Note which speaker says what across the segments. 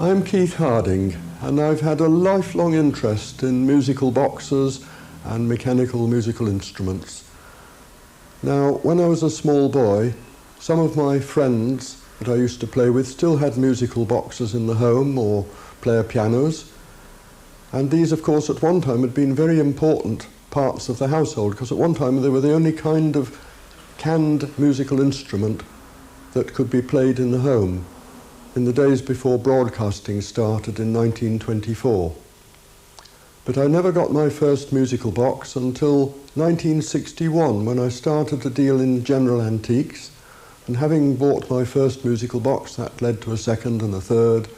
Speaker 1: I'm Keith Harding, and I've had a lifelong interest in musical boxes and mechanical musical instruments. Now, when I was a small boy, some of my friends that I used to play with still had musical boxes in the home or player pianos, and these, of course, at one time had been very important parts of the household, because at one time they were the only kind of canned musical instrument that could be played in the home in the days before broadcasting started in 1924. But I never got my first musical box until 1961, when I started to deal in general antiques, and having bought my first musical box, that led to a second and a third,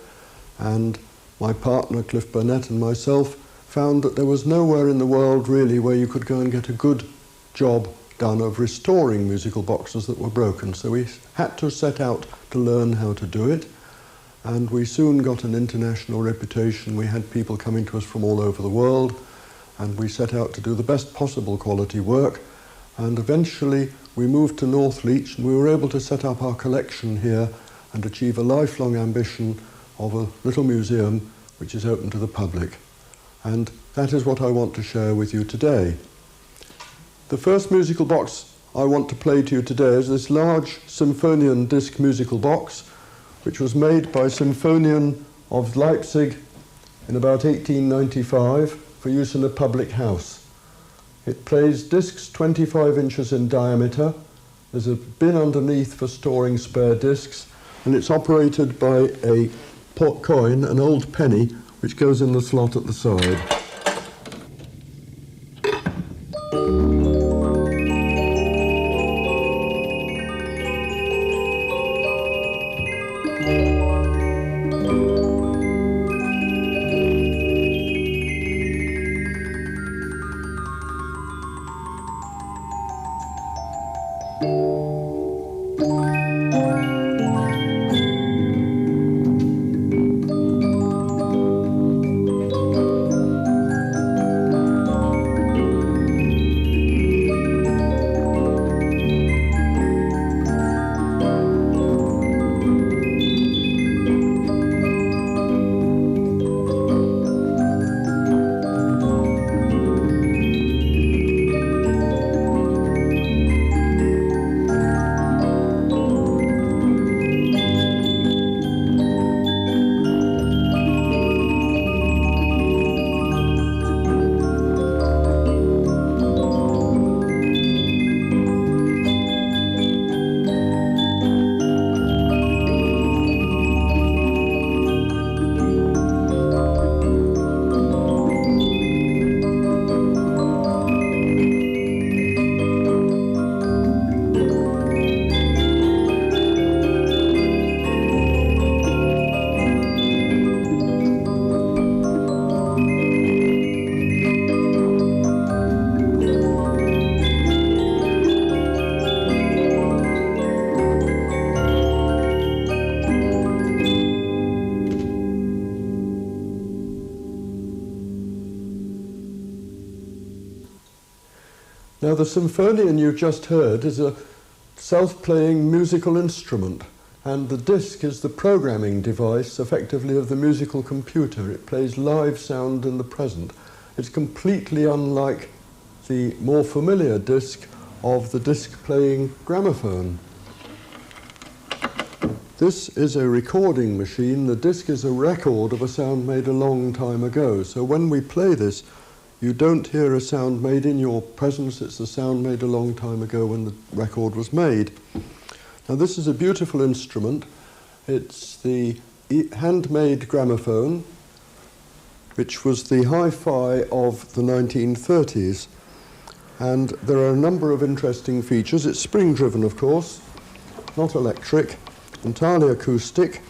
Speaker 1: and my partner Cliff Burnett and myself found that there was nowhere in the world really where you could go and get a good job done of restoring musical boxes that were broken. So we had to set out to learn how to do it, and we soon got an international reputation. We had people coming to us from all over the world, and we set out to do the best possible quality work, and eventually we moved to North Leach, and we were able to set up our collection here and achieve a lifelong ambition of a little museum which is open to the public. And that is what I want to share with you today. The first musical box I want to play to you today is this large Symphonian disc musical box, which was made by Symphonian of Leipzig in about 1895 for use in a public house. It plays discs 25 inches in diameter. There's a bin underneath for storing spare discs, and it's operated by a coin, an old penny, which goes in the slot at the side. Now, the Symphonian you just heard is a self-playing musical instrument, and the disc is the programming device, effectively, of the musical computer. It plays live sound in the present. It's completely unlike the more familiar disc of the disc-playing gramophone. This is a recording machine. The disc is a record of a sound made a long time ago. So when we play this, you don't hear a sound made in your presence. It's the sound made a long time ago when the record was made. Now, this is a beautiful instrument. It's the handmade gramophone, which was the hi-fi of the 1930s. And there are a number of interesting features. It's spring-driven, of course, not electric, entirely acoustic.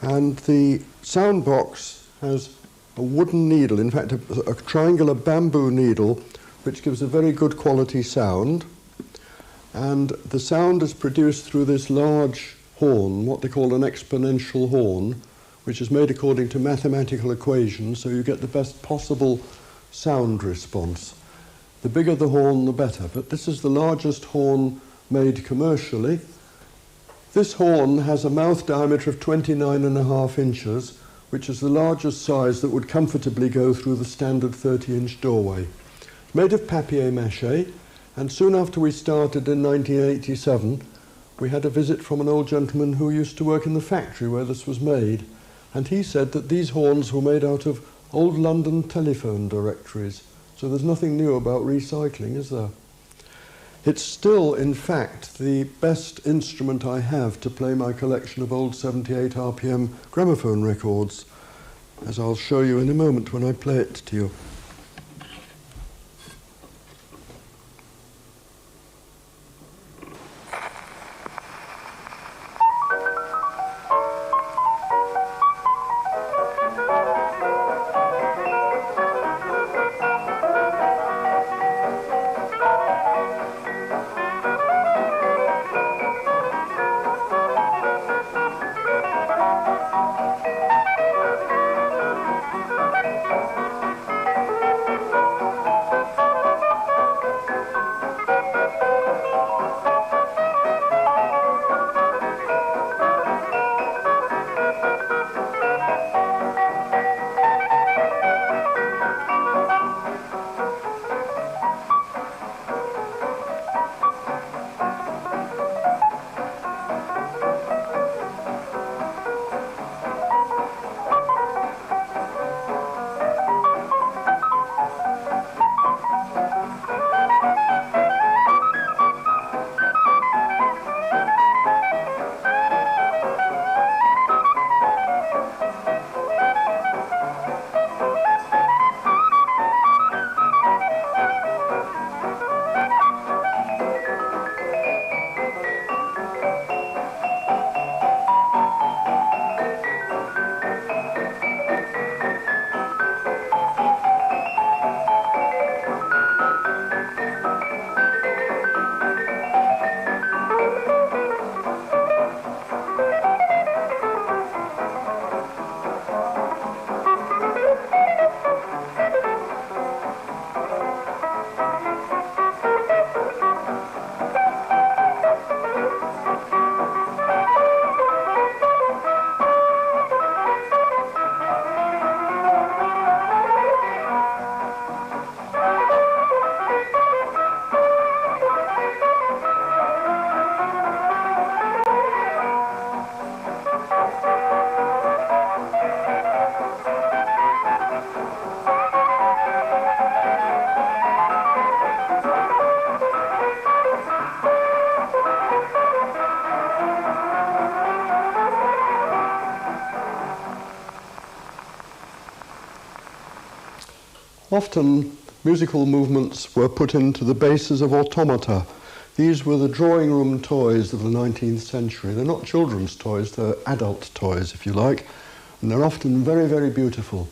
Speaker 1: And the sound box has a wooden needle, in fact a triangular bamboo needle, which gives a very good quality sound. And the sound is produced through this large horn, what they call an exponential horn, which is made according to mathematical equations, so you get the best possible sound response. The bigger the horn, the better, but this is the largest horn made commercially, This horn has a mouth diameter of 29.5 inches, which is the largest size that would comfortably go through the standard 30-inch doorway. Made of papier-mâché, and soon after we started in 1987, we had a visit from an old gentleman who used to work in the factory where this was made, and he said that these horns were made out of old London telephone directories, so there's nothing new about recycling, is there? It's still, in fact, the best instrument I have to play my collection of old 78 RPM gramophone records, as I'll show you in a moment when I play it to you. Often, musical movements were put into the bases of automata. These were the drawing room toys of the 19th century. They're not children's toys, they're adult toys, if you like, and they're often very, very beautiful.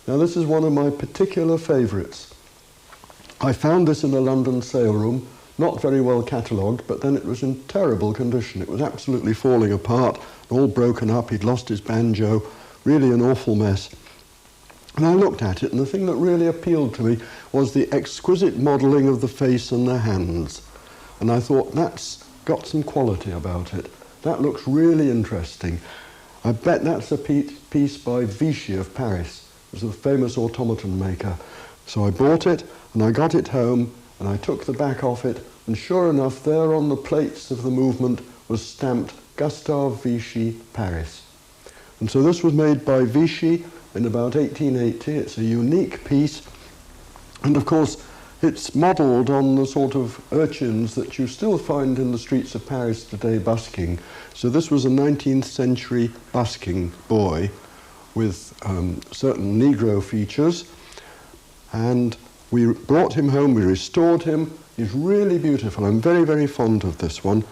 Speaker 1: Now, this is one of my particular favourites. I found this in a London sale room, not very well catalogued, but then it was in terrible condition. It was absolutely falling apart, all broken up. He'd lost his banjo, really an awful mess. And I looked at it, and the thing that really appealed to me was the exquisite modelling of the face and the hands. And I thought, that's got some quality about it. That looks really interesting. I bet that's a piece by Vichi of Paris. It was a famous automaton maker. So I bought it, and I got it home, and I took the back off it, and sure enough, there on the plates of the movement was stamped Gustave Vichi, Paris. And so this was made by Vichi in about 1880. It's a unique piece, and of course it's modelled on the sort of urchins that you still find in the streets of Paris today busking. So this was a 19th century busking boy with certain Negro features, and we brought him home, we restored him. He's really beautiful. I'm very, very fond of this one.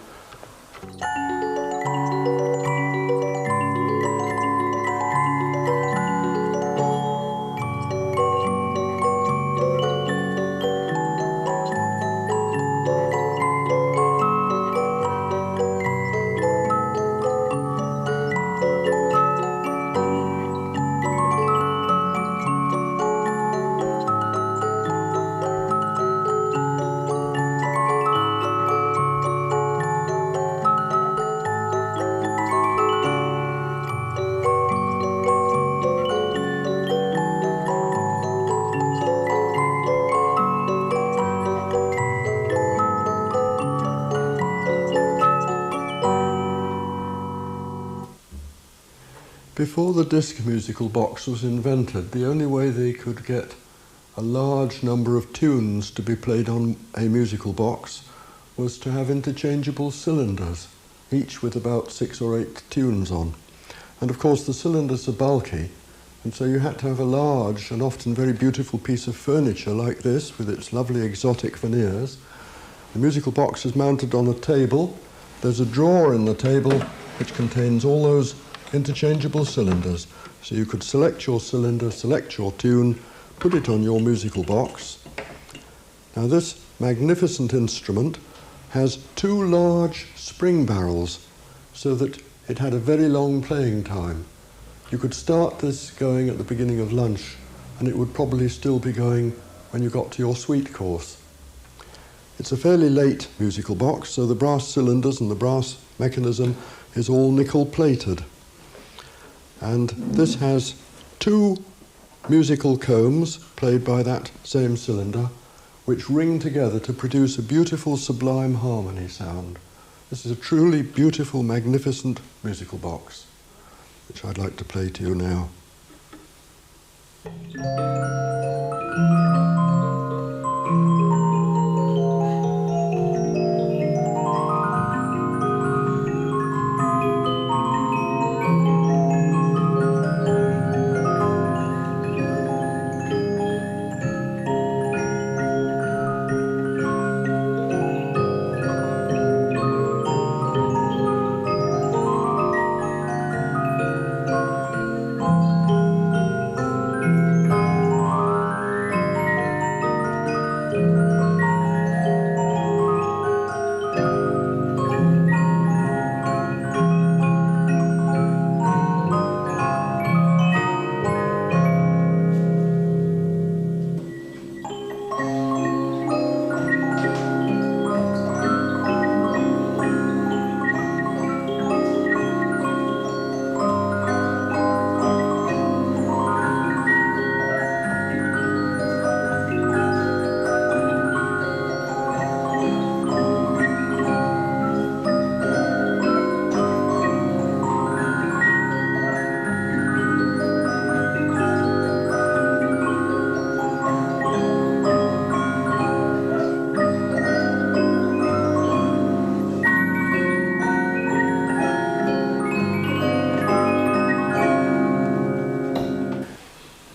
Speaker 1: Before the disc musical box was invented, the only way they could get a large number of tunes to be played on a musical box was to have interchangeable cylinders, each with about 6 or 8 tunes on. And of course the cylinders are bulky, and so you had to have a large and often very beautiful piece of furniture like this with its lovely exotic veneers. The musical box is mounted on a table. There's a drawer in the table which contains all those interchangeable cylinders. So you could select your cylinder, select your tune, put it on your musical box. Now this magnificent instrument has 2 large spring barrels so that it had a very long playing time. You could start this going at the beginning of lunch and it would probably still be going when you got to your sweet course. It's a fairly late musical box, so the brass cylinders and the brass mechanism is all nickel plated. And this has 2 musical combs played by that same cylinder which ring together to produce a beautiful sublime harmony sound. This is a truly beautiful, magnificent musical box which I'd like to play to you now.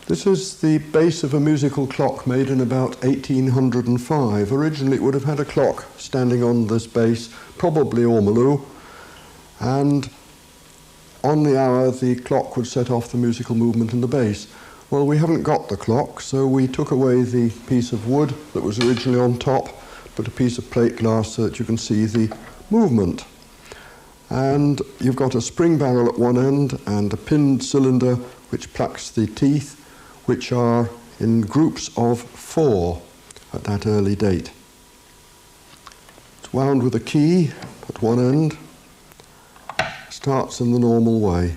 Speaker 1: This is the base of a musical clock made in about 1805. Originally it would have had a clock standing on this base, probably ormolu, and on the hour the clock would set off the musical movement in the bass. Well, we haven't got the clock, so we took away the piece of wood that was originally on top, put a piece of plate glass so that you can see the movement. And you've got a spring barrel at one end and a pinned cylinder which plucks the teeth, which are in groups of 4 at that early date. It's wound with a key at one end, starts in the normal way.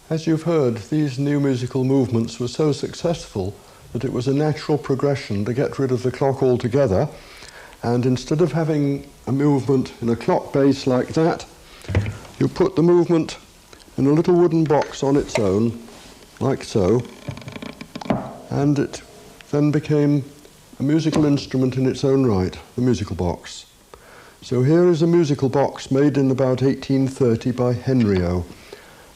Speaker 1: As you've heard, these new musical movements were so successful that it was a natural progression to get rid of the clock altogether, and instead of having a movement in a clock base like that, you put the movement in a little wooden box on its own, like so, and it then became a musical instrument in its own right, the musical box. So here is a musical box made in about 1830 by Henriot.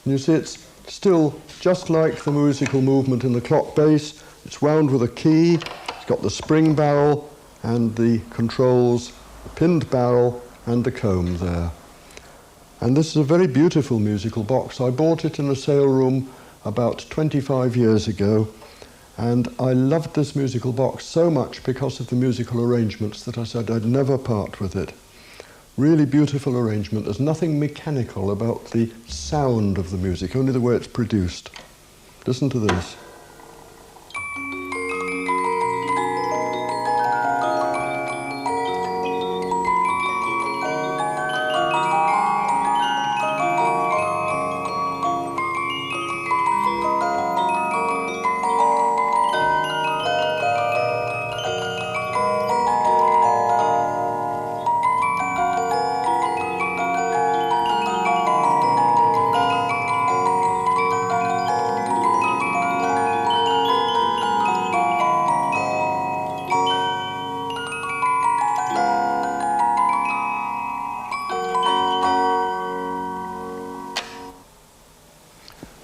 Speaker 1: And you see it's still just like the musical movement in the clock base. It's wound with a key, it's got the spring barrel and the controls, the pinned barrel and the comb there. And this is a very beautiful musical box. I bought it in a sale room about 25 years ago, and I loved this musical box so much because of the musical arrangements that I said I'd never part with it. Really beautiful arrangement. There's nothing mechanical about the sound of the music, only the way it's produced. Listen to this.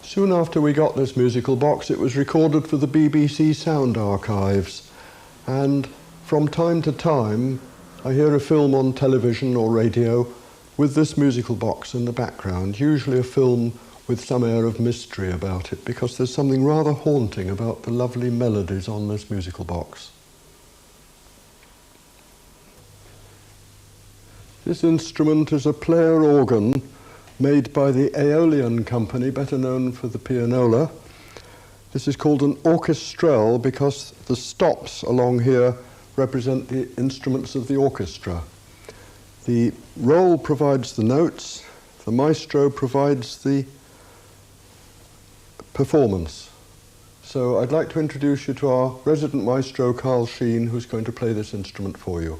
Speaker 1: Soon after we got this musical box, it was recorded for the BBC Sound Archives, and from time to time I hear a film on television or radio with this musical box in the background, usually a film with some air of mystery about it, because there's something rather haunting about the lovely melodies on this musical box. This instrument is a player organ made by the Aeolian company, better known for the pianola. This is called an orchestrelle because the stops along here represent the instruments of the orchestra. The roll provides the notes, the maestro provides the performance. So I'd like to introduce you to our resident maestro, Carl Sheen, who's going to play this instrument for you.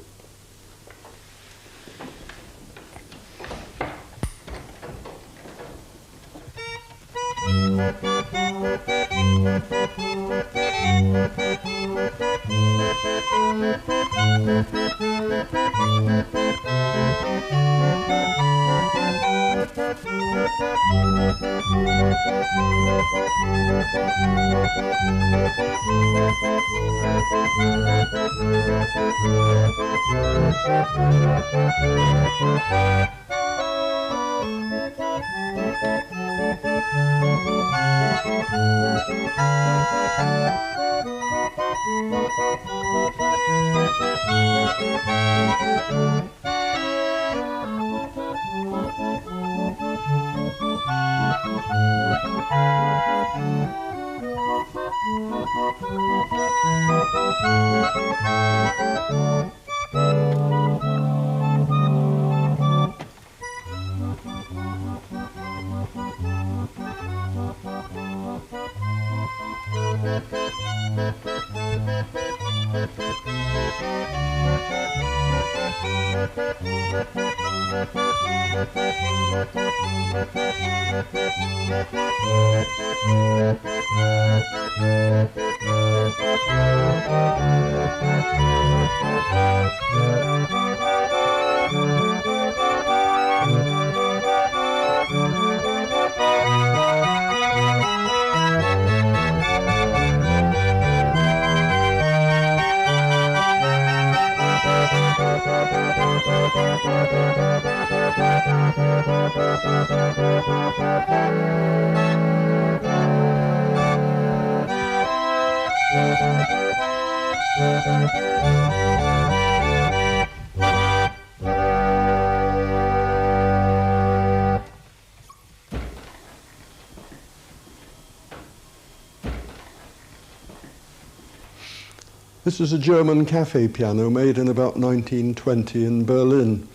Speaker 1: This is a German cafe piano made in about 1920 in Berlin.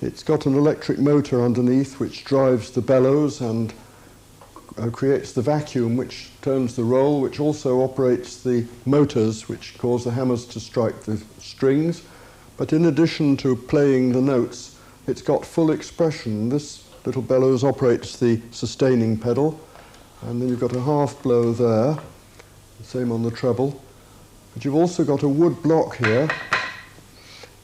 Speaker 1: It's got an electric motor underneath which drives the bellows and creates the vacuum which turns the roll, which also operates the motors which cause the hammers to strike the strings. But in addition to playing the notes, it's got full expression. This little bellows operates the sustaining pedal, and then you've got a half blow there, the same on the treble. But you've also got a wood block here,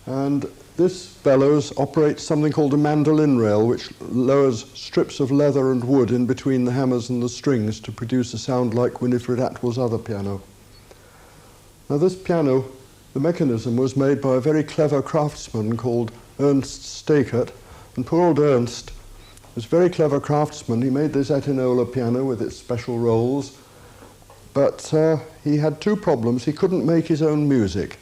Speaker 1: and this bellows operates something called a mandolin rail, which lowers strips of leather and wood in between the hammers and the strings to produce a sound like Winifred Atwell's other piano. Now this piano, the mechanism was made by a very clever craftsman called Ernst Stakert, and poor old Ernst was a very clever craftsman. He made this Etinola piano with its special rolls, but he had two problems. He couldn't make his own music,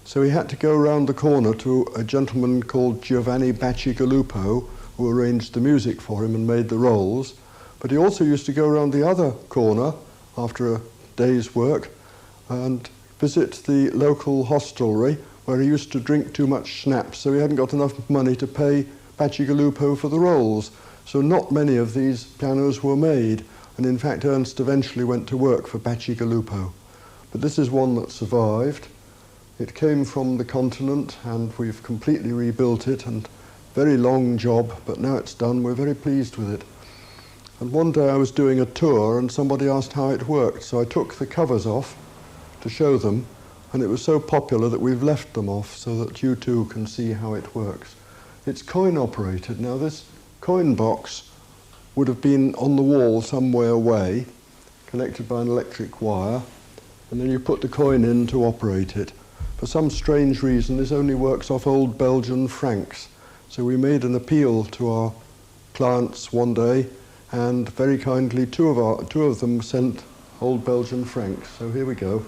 Speaker 1: So he had to go around the corner to a gentleman called Giovanni Bacigalupo, who arranged the music for him and made the rolls. But he also used to go around the other corner after a day's work and visit the local hostelry where he used to drink too much schnapps, so he hadn't got enough money to pay Bacigalupo for the rolls. So not many of these pianos were made, and in fact Ernst eventually went to work for Bacigalupo. But this is one that survived. It came from the continent and we've completely rebuilt it, and very long job, but now it's done. We're very pleased with it. And one day I was doing a tour and somebody asked how it worked, so I took the covers off to show them, and it was so popular that we've left them off so that you too can see how it works. It's coin operated. Now this coin box would have been on the wall some way away, connected by an electric wire, and then you put the coin in to operate it. For some strange reason, this only works off old Belgian francs. So we made an appeal to our clients one day, and very kindly two of them sent old Belgian francs. So here we go.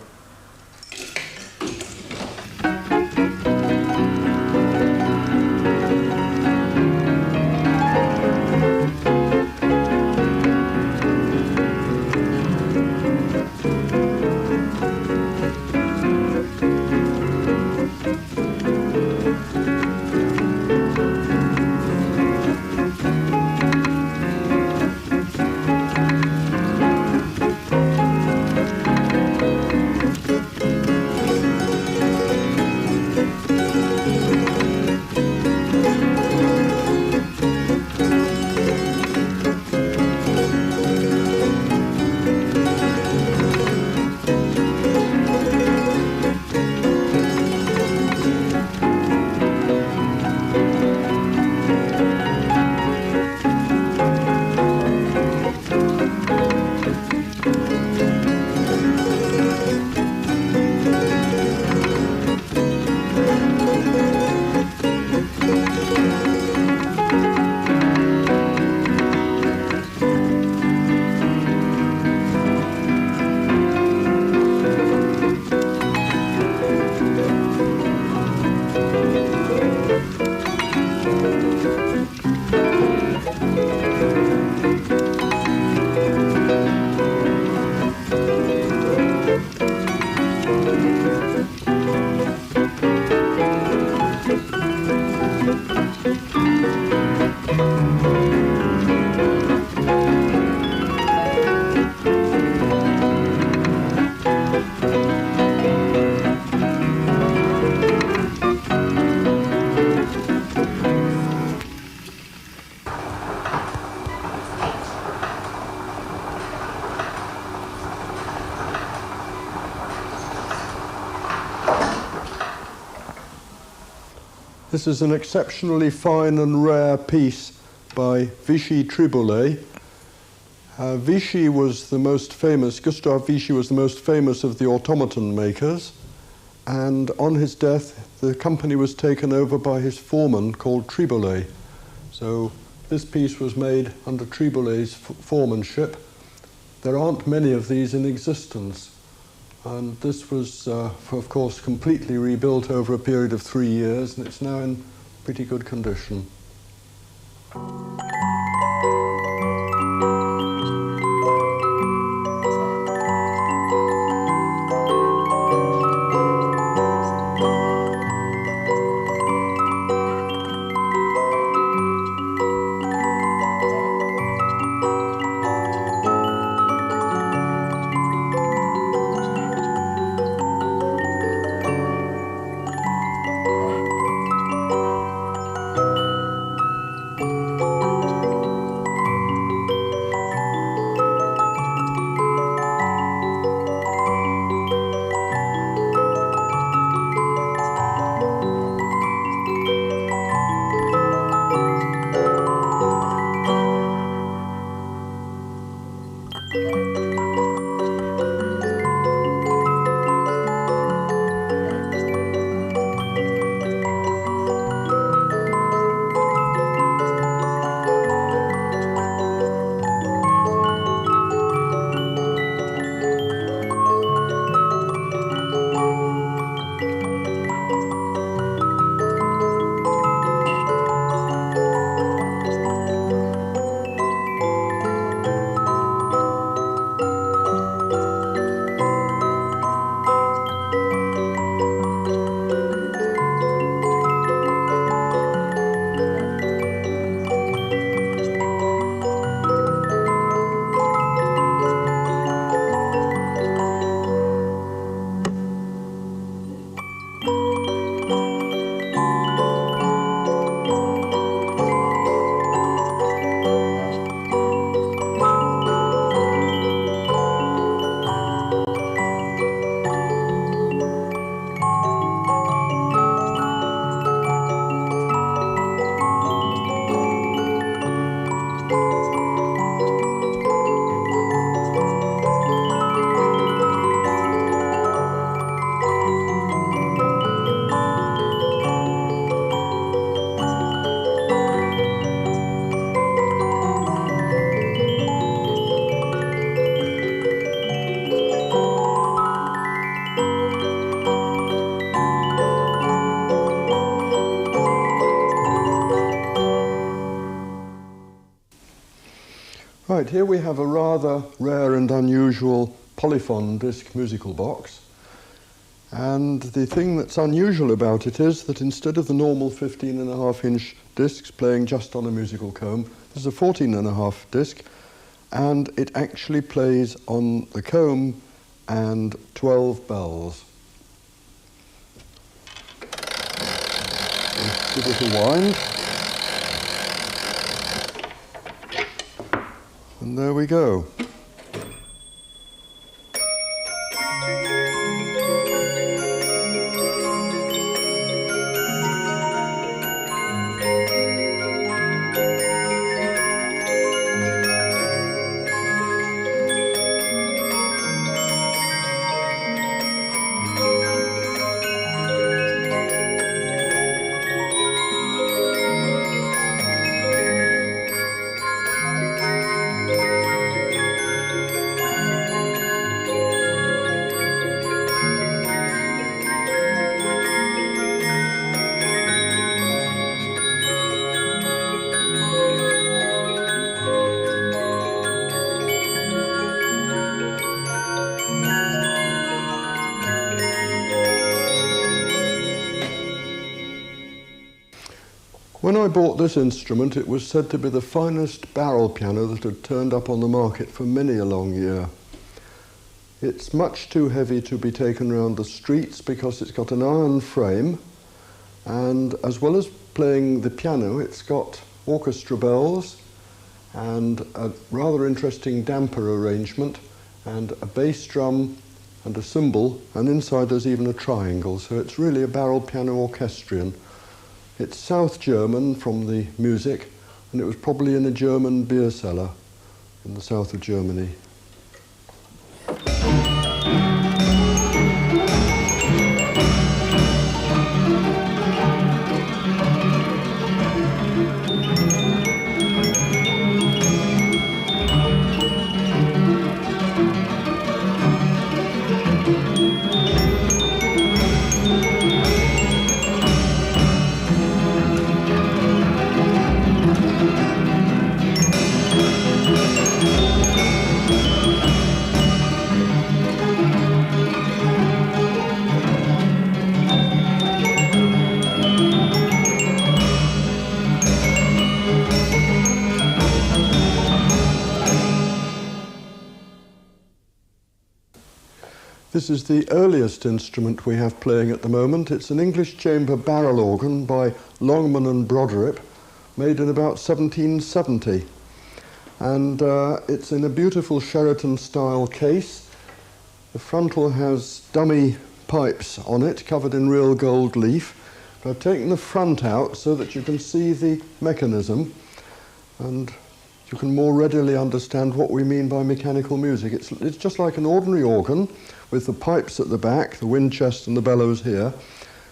Speaker 1: This is an exceptionally fine and rare piece by Vichi Triboulet. Vichi was the most famous, Gustave Vichi was the most famous of the automaton makers, and on his death the company was taken over by his foreman called Triboulet. So this piece was made under Triboulet's foremanship. There aren't many of these in existence. And this was, of course, completely rebuilt over a period of 3 years, and it's now in pretty good condition. Right, here we have a rather rare and unusual polyphon disc musical box. And the thing that's unusual about it is that instead of the normal 15.5-inch discs playing just on a musical comb, there's a 14.5 disc, and it actually plays on the comb and 12 bells. Give it a wind. And there we go. When I bought this instrument, it was said to be the finest barrel piano that had turned up on the market for many a long year. It's much too heavy to be taken around the streets because it's got an iron frame, and as well as playing the piano, it's got orchestra bells and a rather interesting damper arrangement and a bass drum and a cymbal, and inside there's even a triangle, so it's really a barrel piano orchestrion. It's South German from the music, and it was probably in a German beer cellar in the south of Germany. This is the earliest instrument we have playing at the moment. It's an English chamber barrel organ by Longman and Broderick, made in about 1770. And it's in a beautiful Sheraton-style case. The frontal has dummy pipes on it, covered in real gold leaf. But I've taken the front out so that you can see the mechanism, and you can more readily understand what we mean by mechanical music. It's just like an ordinary organ, with the pipes at the back, the wind chest and the bellows here.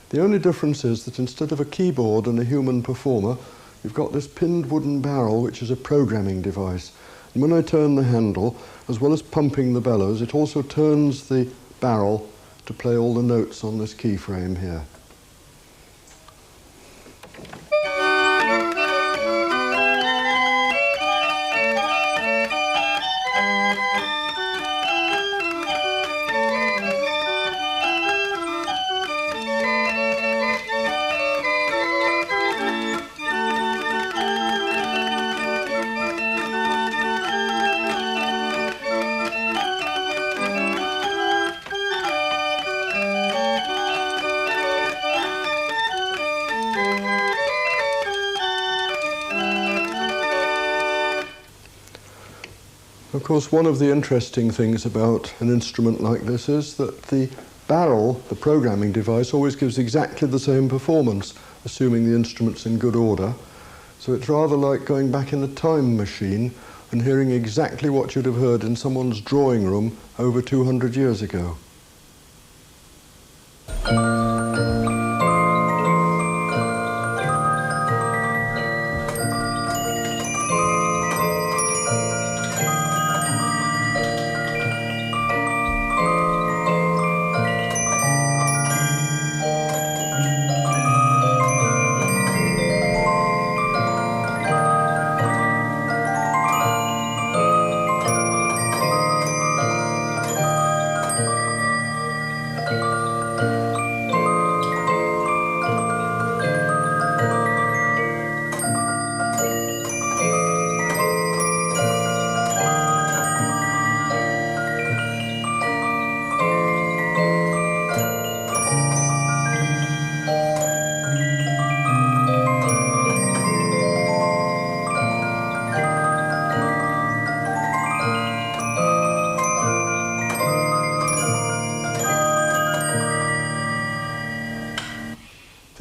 Speaker 1: The only difference is that instead of a keyboard and a human performer, you've got this pinned wooden barrel, which is a programming device. And when I turn the handle, as well as pumping the bellows, it also turns the barrel to play all the notes on this keyframe here. Of course, one of the interesting things about an instrument like this is that the barrel, the programming device, always gives exactly the same performance, assuming the instrument's in good order. So it's rather like going back in a time machine and hearing exactly what you'd have heard in someone's drawing room over 200 years ago.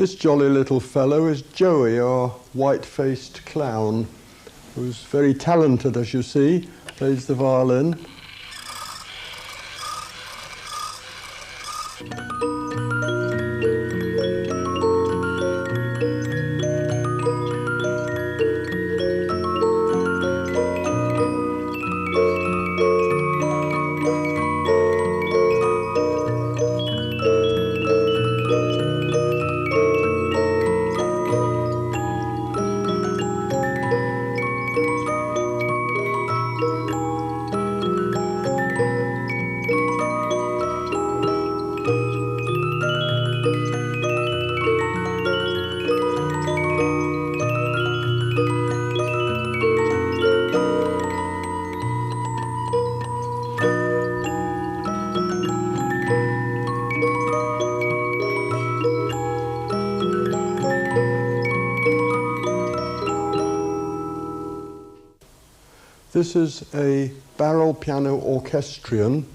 Speaker 1: This jolly little fellow is Joey, our white-faced clown, who's very talented, as you see, plays the violin. This is a barrel piano orchestran,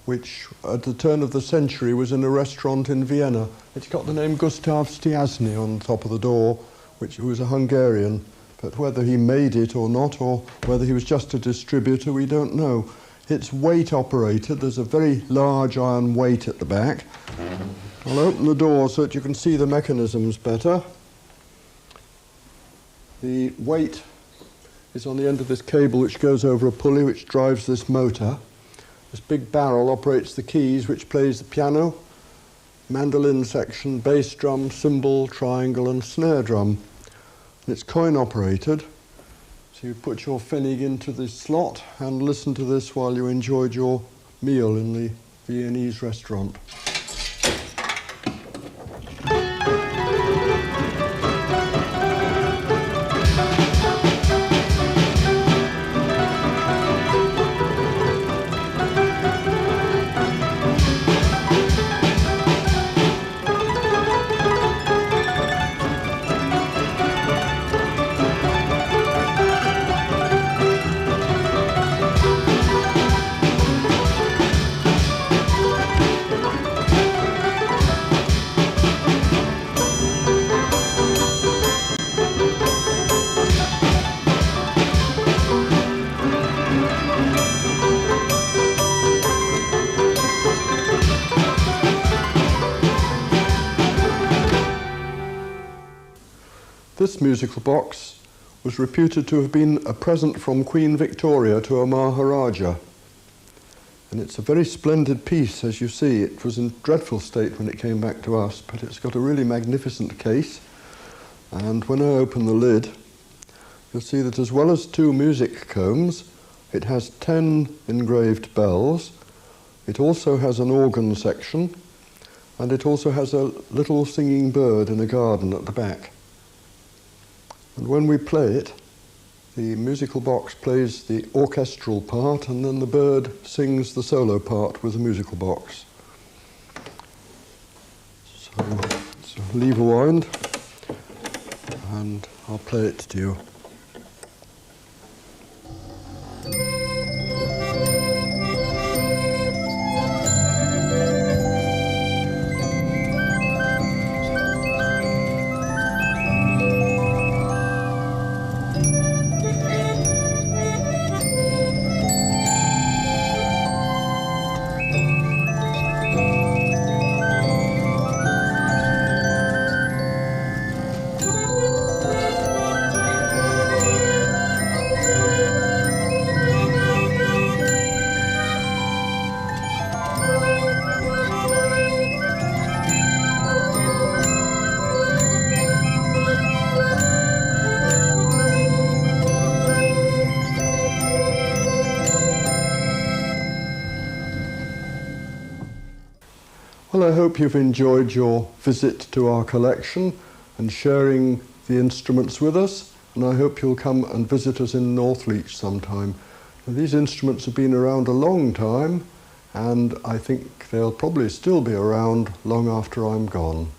Speaker 1: which at the turn of the century was in a restaurant in Vienna. It's got the name Gustav Stiassny on the top of the door, who was a Hungarian, but whether he made it or not, or whether he was just a distributor, we don't know. It's weight operated. There's a very large iron weight at the back. I'll open the door so that you can see the mechanisms better. The weight is on the end of this cable which goes over a pulley which drives this motor. This big barrel operates the keys, which plays the piano, mandolin section, bass drum, cymbal, triangle and snare drum. And it's coin operated, so you put your pfennig into this slot and listen to this while you enjoyed your meal in the Viennese restaurant. This musical box was reputed to have been a present from Queen Victoria to a Maharaja. And it's a very splendid piece, as you see. It was in dreadful state when it came back to us, but it's got a really magnificent case. And when I open the lid, you'll see that as well as 2 music combs, it has 10 engraved bells. It also has an organ section, and it also has a little singing bird in a garden at the back. And when we play it, the musical box plays the orchestral part, and then the bird sings the solo part with the musical box. So leave a wind, and I'll play it to you. Well, I hope you've enjoyed your visit to our collection and sharing the instruments with us, and I hope you'll come and visit us in North Leach sometime. Now, these instruments have been around a long time, and I think they'll probably still be around long after I'm gone.